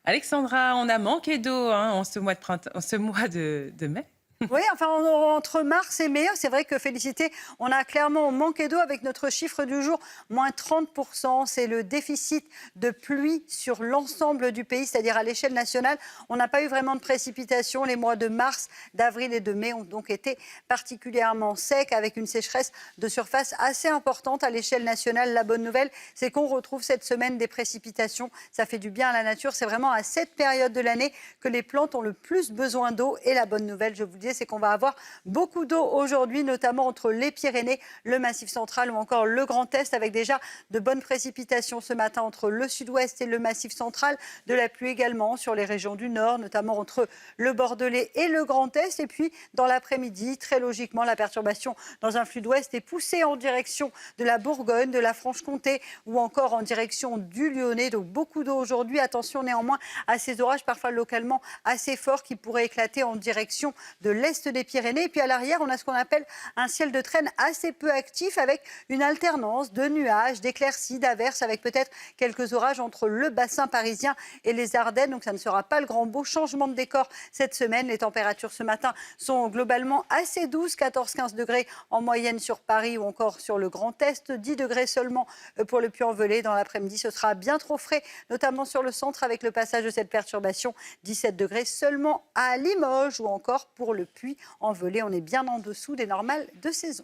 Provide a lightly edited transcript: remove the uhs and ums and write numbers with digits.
Alexandra, on a manqué d'eau hein, en ce mois de printemps, en ce mois de mai. Oui, enfin, entre mars et mai, c'est vrai que félicité, on a clairement manqué d'eau avec notre chiffre du jour, moins 30%. C'est le déficit de pluie sur l'ensemble du pays, c'est-à-dire à l'échelle nationale. On n'a pas eu vraiment de précipitations. Les mois de mars, d'avril et de mai ont donc été particulièrement secs, avec une sécheresse de surface assez importante à l'échelle nationale. La bonne nouvelle, c'est qu'on retrouve cette semaine des précipitations. Ça fait du bien à la nature. C'est vraiment à cette période de l'année que les plantes ont le plus besoin d'eau. Et la bonne nouvelle, je vous le dis, c'est qu'on va avoir beaucoup d'eau aujourd'hui, notamment entre les Pyrénées, le Massif central ou encore le Grand Est, avec déjà de bonnes précipitations ce matin entre le sud-ouest et le Massif central. De la pluie également sur les régions du nord, notamment entre le Bordelais et le Grand Est. Et puis, dans l'après-midi, très logiquement, la perturbation dans un flux d'ouest est poussée en direction de la Bourgogne, de la Franche-Comté ou encore en direction du Lyonnais. Donc, beaucoup d'eau aujourd'hui. Attention néanmoins à ces orages, parfois localement assez forts, qui pourraient éclater en direction de l'est des Pyrénées. Et puis à l'arrière, on a ce qu'on appelle un ciel de traîne assez peu actif, avec une alternance de nuages, d'éclaircies, d'averses, avec peut-être quelques orages entre le bassin parisien et les Ardennes. Donc ça ne sera pas le grand beau changement de décor cette semaine. Les températures ce matin sont globalement assez douces, 14-15 degrés en moyenne sur Paris ou encore sur le Grand Est, 10 degrés seulement pour le Puy-en-Velay. Dans l'après-midi, ce sera bien trop frais, notamment sur le centre avec le passage de cette perturbation, 17 degrés seulement à Limoges ou encore pour le Puy-en-Velay. On est bien en dessous des normales de saison.